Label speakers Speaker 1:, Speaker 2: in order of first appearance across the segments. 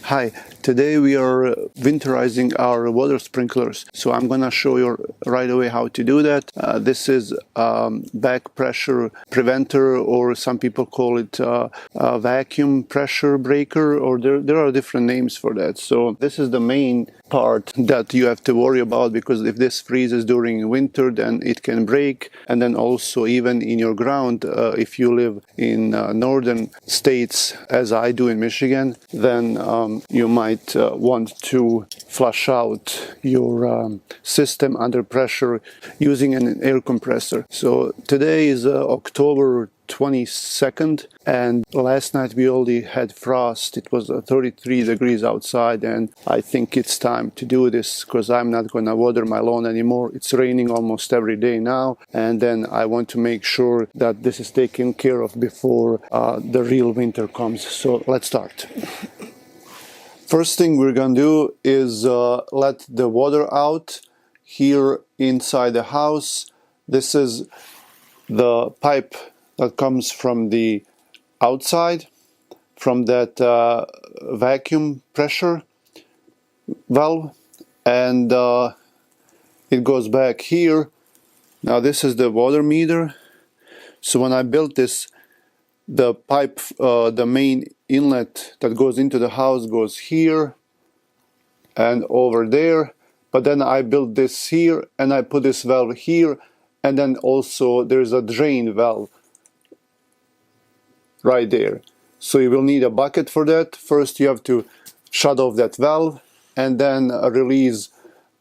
Speaker 1: Hi, today we are winterizing our water sprinklers. So I'm gonna show you right away how to do that. This is back pressure preventer, or some people call it a vacuum pressure breaker, or there are different names for that. So this is the main part that you have to worry about, because if this freezes during winter, then it can break. And then also, even in your ground, if you live in northern states, as I do in Michigan, then you might want to flush out your system under pressure using an air compressor. So today is October 22nd, and last night we already had frost. It was 33 degrees outside, and I think it's time to do this because I'm not gonna water my lawn anymore. It's raining almost every day now, and then I want to make sure that this is taken care of before the real winter comes. So let's start. First thing we're gonna do is let the water out here inside the house. This is the pipe that comes from the outside, from that vacuum pressure valve, and it goes back here. Now this is the water meter. So when I built this, the pipe, the main inlet that goes into the house goes here and over there, but then I built this here and I put this valve here, and then also there's a drain valve right there. So you will need a bucket for that. First you have to shut off that valve and then release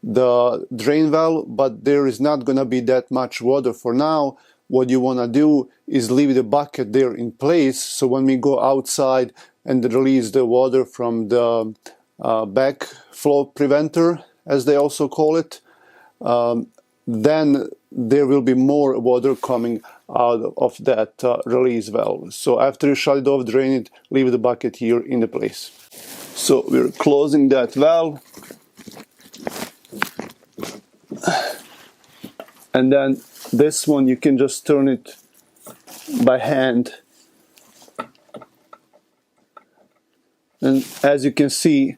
Speaker 1: the drain valve, but there is not gonna be that much water for now. What you want to do is leave the bucket there in place, so when we go outside and release the water from the backflow preventer, as they also call it, then there will be more water coming out of that release valve. So after you shut it off, drain it, leave the bucket here in the place. So we're closing that valve, and then this one you can just turn it by hand, and as you can see,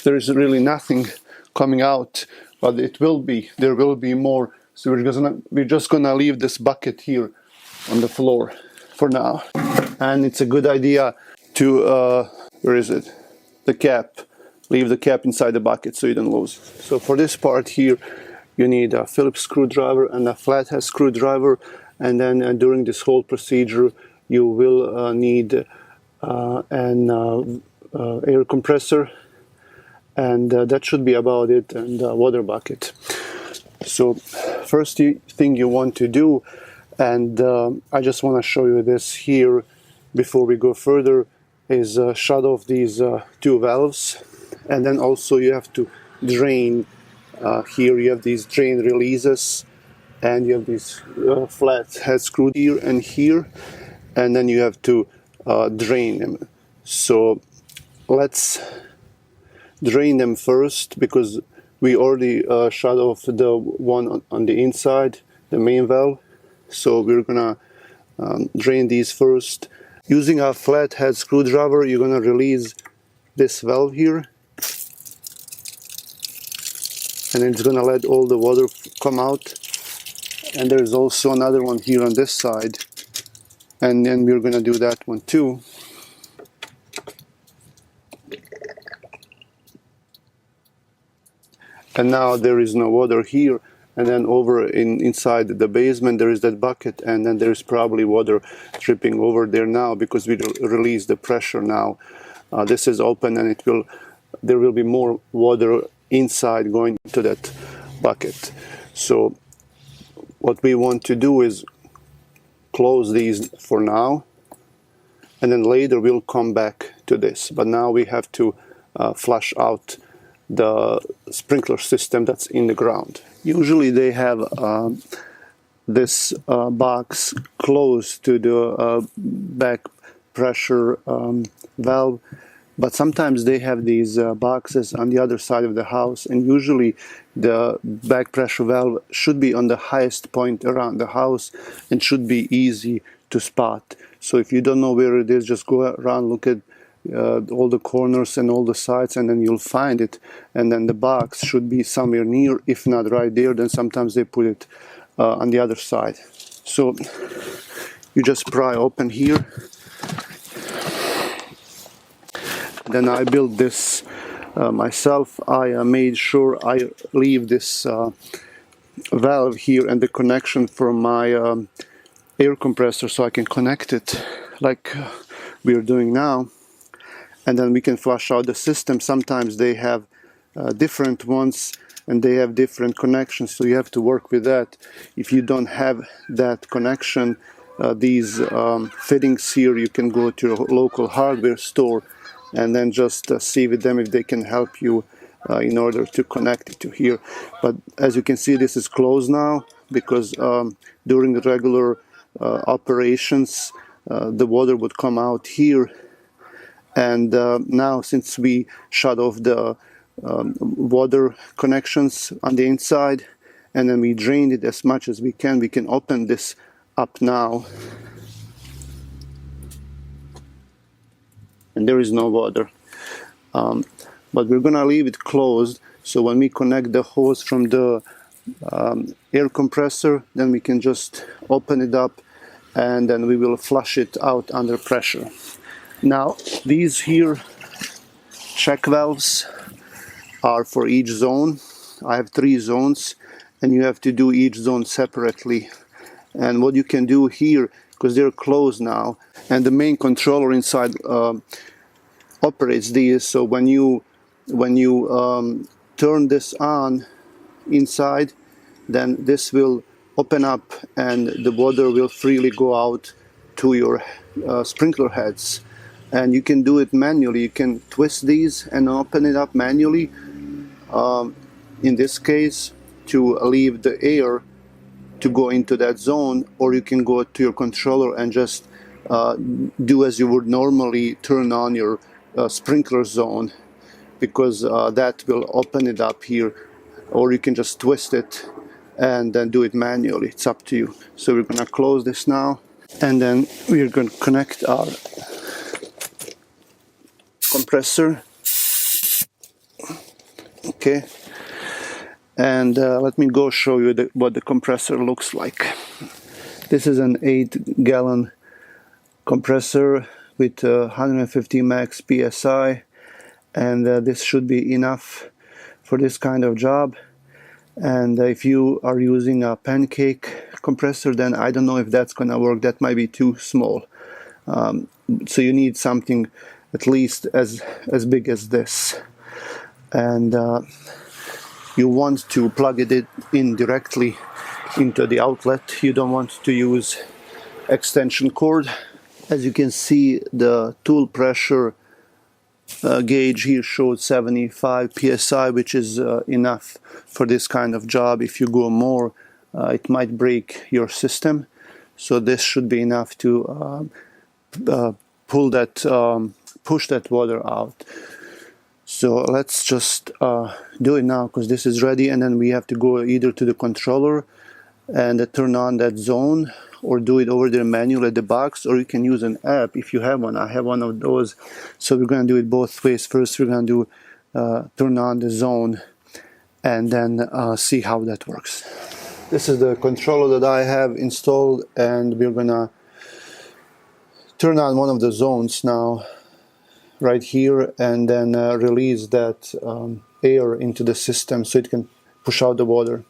Speaker 1: there is really nothing coming out, but there will be more. So we're just gonna leave this bucket here on the floor for now. And it's a good idea to where is it, the cap, leave the cap inside the bucket so you don't lose. So for this part here, you need a Phillips screwdriver and a flathead screwdriver, and then during this whole procedure you will need an air compressor, and that should be about it, and a water bucket. So first thing you want to do, and I just want to show you this here before we go further, is shut off these two valves, and then also you have to drain. Here you have these drain releases, and you have these flat head screw here and here, and then you have to drain them. So let's drain them first, because we already shut off the one on the inside, the main valve. So we're gonna drain these first. Using a flathead screwdriver, you're gonna release this valve here, and it's gonna let all the water come out. And there's also another one here on this side, and then we're gonna do that one too. And now there is no water here, and then over inside the basement there is that bucket, and then there's probably water dripping over there now because we release the pressure now. This is open, and there will be more water inside going into that bucket. So what we want to do is close these for now, and then later we'll come back to this. But now we have to flush out the sprinkler system that's in the ground. Usually they have this box close to the back pressure valve, but sometimes they have these boxes on the other side of the house, and usually the back pressure valve should be on the highest point around the house and should be easy to spot. So if you don't know where it is, just go around, look at all the corners and all the sides, and then you'll find it. And then the box should be somewhere near, if not right there. Then sometimes they put it on the other side. So you just pry open here. Then I built this myself. I made sure I leave this valve here and the connection for my air compressor, so I can connect it like we are doing now, and then we can flush out the system. Sometimes they have different ones and they have different connections, so you have to work with that. If you don't have that connection, these fittings here, you can go to your local hardware store and then just see with them if they can help you in order to connect it to here. But as you can see, this is closed now because during the regular operations the water would come out here, and now since we shut off the water connections on the inside and then we drained it as much as we can open this up now, and there is no water. But we're gonna leave it closed, so when we connect the hose from the air compressor, then we can just open it up and then we will flush it out under pressure. Now these here check valves are for each zone. I have 3 zones and you have to do each zone separately. And what you can do here, because they're closed now and the main controller inside operates these, so when you turn this on inside, then this will open up and the water will freely go out to your sprinkler heads. And you can do it manually. You can twist these and open it up manually, in this case to leave the air to go into that zone, or you can go to your controller and just do as you would normally turn on your sprinkler zone, because that will open it up here, or you can just twist it and then do it manually. It's up to you. So we're gonna close this now, and then we're going to connect our compressor. Okay, and let me go show you what the compressor looks like. This is an 8-gallon compressor with 150 max psi, and this should be enough for this kind of job. And if you are using a pancake compressor, then I don't know if that's gonna work. That might be too small. So you need something at least as big as this, and you want to plug it in directly into the outlet. You don't want to use extension cord. As you can see, the tool pressure gauge here showed 75 psi, which is enough for this kind of job. If you go more, it might break your system, so this should be enough to push that water out. So let's just do it now, because this is ready, and then we have to go either to the controller and turn on that zone, or do it over there manually at the box, or you can use an app if you have one. I have one of those. So we're going to do it both ways. First we're going to do turn on the zone and then see how that works. This is the controller that I have installed, and we're going to turn on one of the zones now right here, and then release that air into the system so it can push out the water.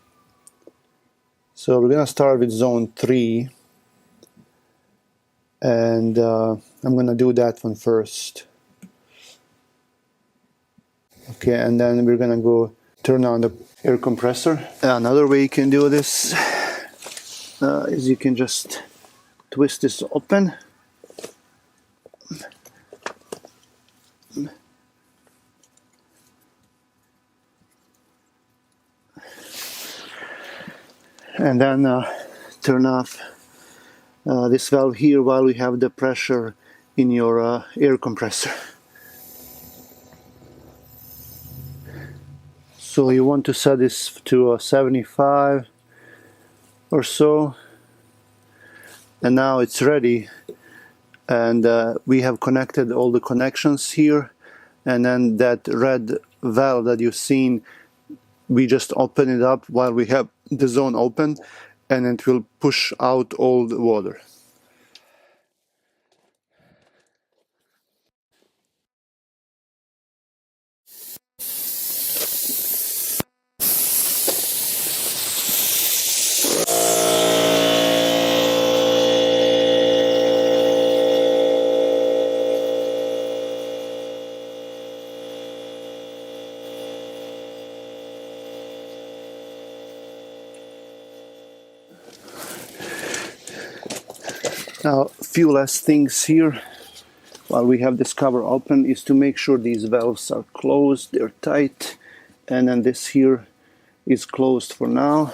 Speaker 1: So we're going to start with zone 3, and I'm going to do that one first. Okay, and then we're going to go turn on the air compressor. Another way you can do this is you can just twist this open. And then turn off this valve here while we have the pressure in your air compressor. So you want to set this to 75 or so, and now it's ready. and we have connected all the connections here, and then that red valve that you've seen, we just open it up while we have the zone open, and it will push out all the water. Now, a few last things here while we have this cover open is to make sure these valves are closed, they're tight, and then this here is closed for now.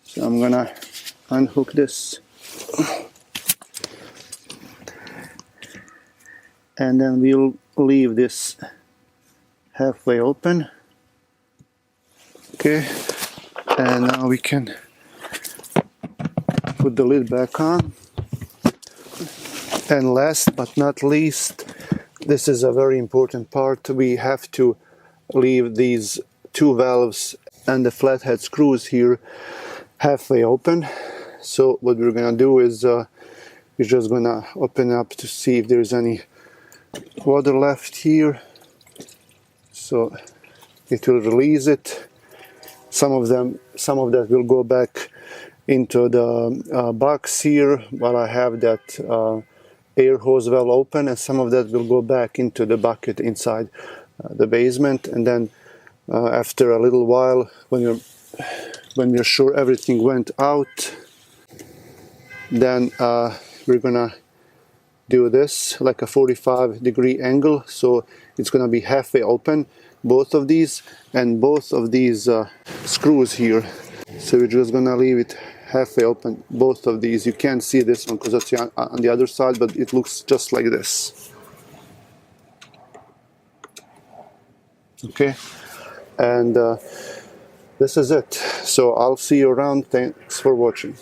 Speaker 1: So I'm gonna unhook this, and then we'll leave this halfway open. Okay, and now we can put the lid back on. And last but not least, this is a very important part. We have to leave these two valves and the flathead screws here halfway open. So what we're gonna do is we're just gonna open up to see if there's any water left here. So it will release it. Some of that will go back into the box here while I have that air hose valve open, and some of that will go back into the bucket inside the basement. And then after a little while, when we're sure everything went out, then we're gonna do this like a 45-degree angle, so it's gonna be halfway open, both of these, and both of these screws here. So we're just gonna leave it halfway open, both of these. You can't see this one because it's on the other side, but it looks just like this. Okay, and this is it. So I'll see you around. Thanks for watching.